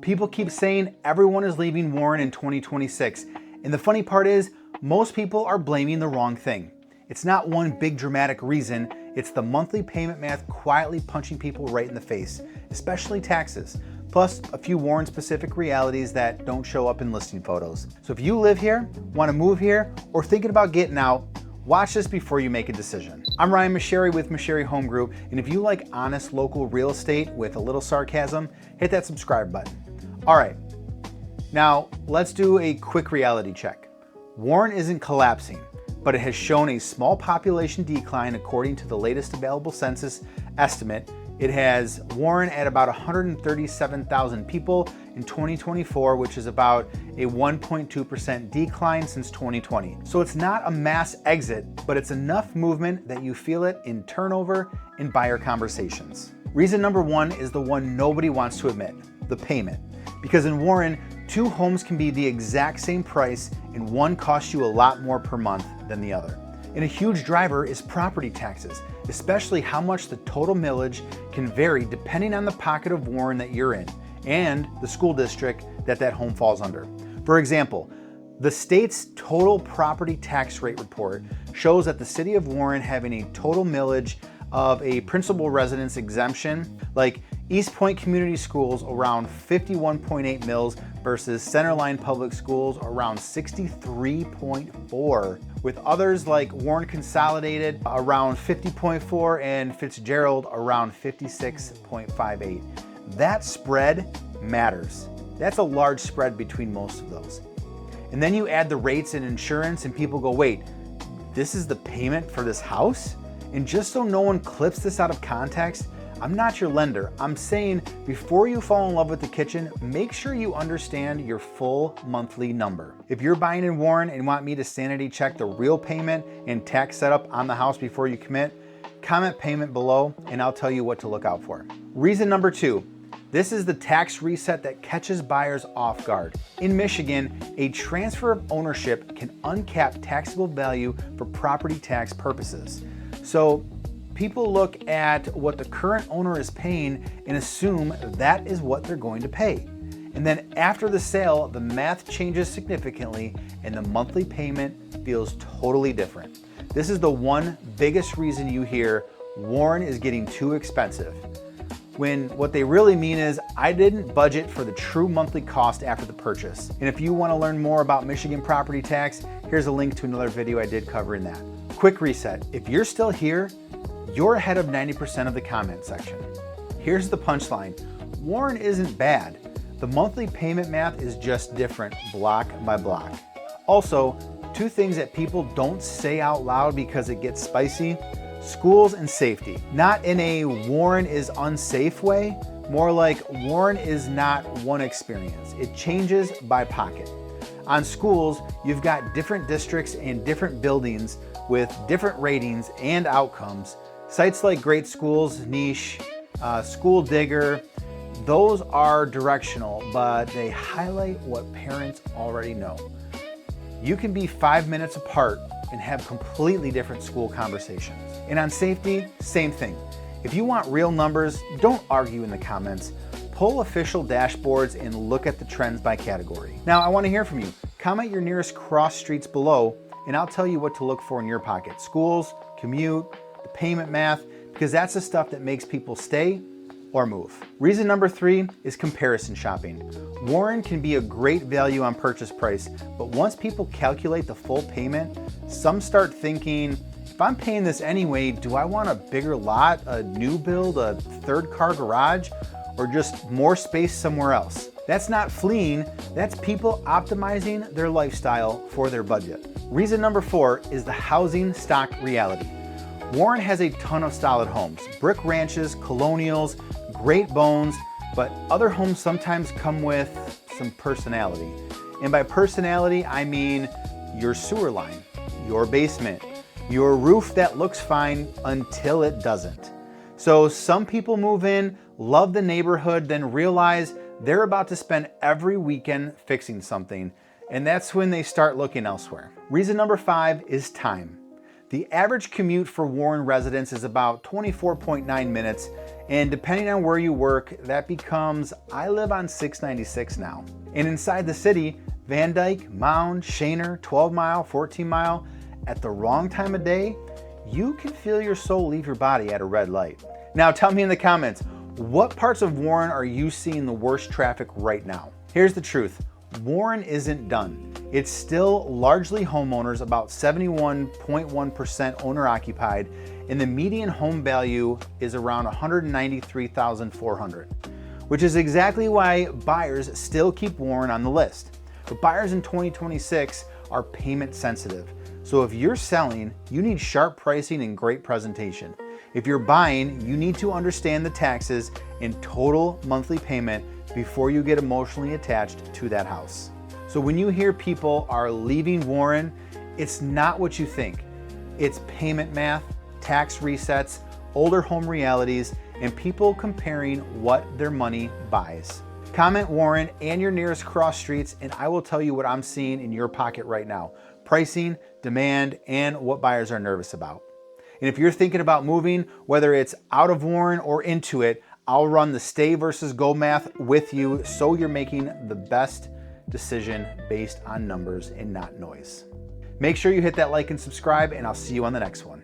People keep saying everyone is leaving Warren in 2026, and the funny part is, most people are blaming the wrong thing. It's not one big dramatic reason, it's the monthly payment math quietly punching people right in the face, especially taxes, plus a few Warren-specific realities that don't show up in listing photos. So if you live here, want to move here, or thinking about getting out, watch this before you make a decision. I'm Ryan Maceri with Maceri Home Group, and if you like honest local real estate with a little sarcasm, hit that subscribe button. All right, now let's do a quick reality check. Warren isn't collapsing, but it has shown a small population decline according to the latest available census estimate. It has Warren at about 137,000 people in 2024, which is about a 1.2% decline since 2020. So it's not a mass exit, but it's enough movement that you feel it in turnover and buyer conversations. Reason number one is the one nobody wants to admit, the payment. Because in Warren, two homes can be the exact same price and one costs you a lot more per month than the other. And a huge driver is property taxes, especially how much the total millage can vary depending on the pocket of Warren that you're in and the school district that home falls under. For example, the state's total property tax rate report shows that the city of Warren having a total millage of a principal residence exemption, like East Point Community Schools around 51.8 mils versus Centerline Public Schools around 63.4, with others like Warren Consolidated around 50.4 and Fitzgerald around 56.58. That spread matters. That's a large spread between most of those. And then you add the rates and insurance and people go, wait, this is the payment for this house? And just so no one clips this out of context, I'm not your lender. I'm saying before you fall in love with the kitchen, make sure you understand your full monthly number. If you're buying in Warren and want me to sanity check the real payment and tax setup on the house before you commit, comment payment below and I'll tell you what to look out for. Reason number two, this is the tax reset that catches buyers off guard. In Michigan, a transfer of ownership can uncap taxable value for property tax purposes. So people look at what the current owner is paying and assume that is what they're going to pay. And then after the sale, the math changes significantly and the monthly payment feels totally different. This is the one biggest reason you hear Warren is getting too expensive, when what they really mean is, I didn't budget for the true monthly cost after the purchase. And if you want to learn more about Michigan property tax, here's a link to another video I did covering that. Quick reset, if you're still here, you're ahead of 90% of the comment section. Here's the punchline, Warren isn't bad. The monthly payment math is just different block by block. Also, two things that people don't say out loud because it gets spicy, schools and safety. Not in a Warren is unsafe way, more like Warren is not one experience. It changes by pocket. On schools, you've got different districts and different buildings with different ratings and outcomes. Sites like Great Schools, Niche, School Digger, those are directional, but they highlight what parents already know. You can be 5 minutes apart and have completely different school conversations. And on safety, same thing. If you want real numbers, don't argue in the comments. Pull official dashboards and look at the trends by category. Now, I want to hear from you. Comment your nearest cross streets below, and I'll tell you what to look for in your pocket. Schools, commute, the payment math, because that's the stuff that makes people stay or move. Reason number three is comparison shopping. Warren can be a great value on purchase price, but once people calculate the full payment, some start thinking, if I'm paying this anyway, do I want a bigger lot, a new build, a third car garage, or just more space somewhere else? That's not fleeing, that's people optimizing their lifestyle for their budget. Reason number four is the housing stock reality. Warren has a ton of solid homes, brick ranches, colonials, great bones, but other homes sometimes come with some personality. And by personality, I mean your sewer line, your basement, your roof that looks fine until it doesn't. So some people move in, love the neighborhood, then realize they're about to spend every weekend fixing something, and that's when they start looking elsewhere. Reason number five is time. The average commute for Warren residents is about 24.9 minutes, and depending on where you work, that becomes, I live on 696 now. And inside the city, Van Dyke, Mound, Shaner, 12 Mile, 14 Mile, at the wrong time of day, you can feel your soul leave your body at a red light. Now tell me in the comments, what parts of Warren are you seeing the worst traffic right now? Here's the truth, Warren isn't done. It's still largely homeowners, about 71.1% owner occupied, and the median home value is around $193,400, which is exactly why buyers still keep Warren on the list. But buyers in 2026 are payment sensitive. So if you're selling, you need sharp pricing and great presentation. If you're buying, you need to understand the taxes and total monthly payment before you get emotionally attached to that house. So when you hear people are leaving Warren, it's not what you think. It's payment math, tax resets, older home realities, and people comparing what their money buys. Comment Warren and your nearest cross streets, and I will tell you what I'm seeing in your pocket right now. Pricing, demand, and what buyers are nervous about. And if you're thinking about moving, whether it's out of Warren or into it, I'll run the stay versus go math with you so you're making the best decision based on numbers and not noise. Make sure you hit that like and subscribe, and I'll see you on the next one.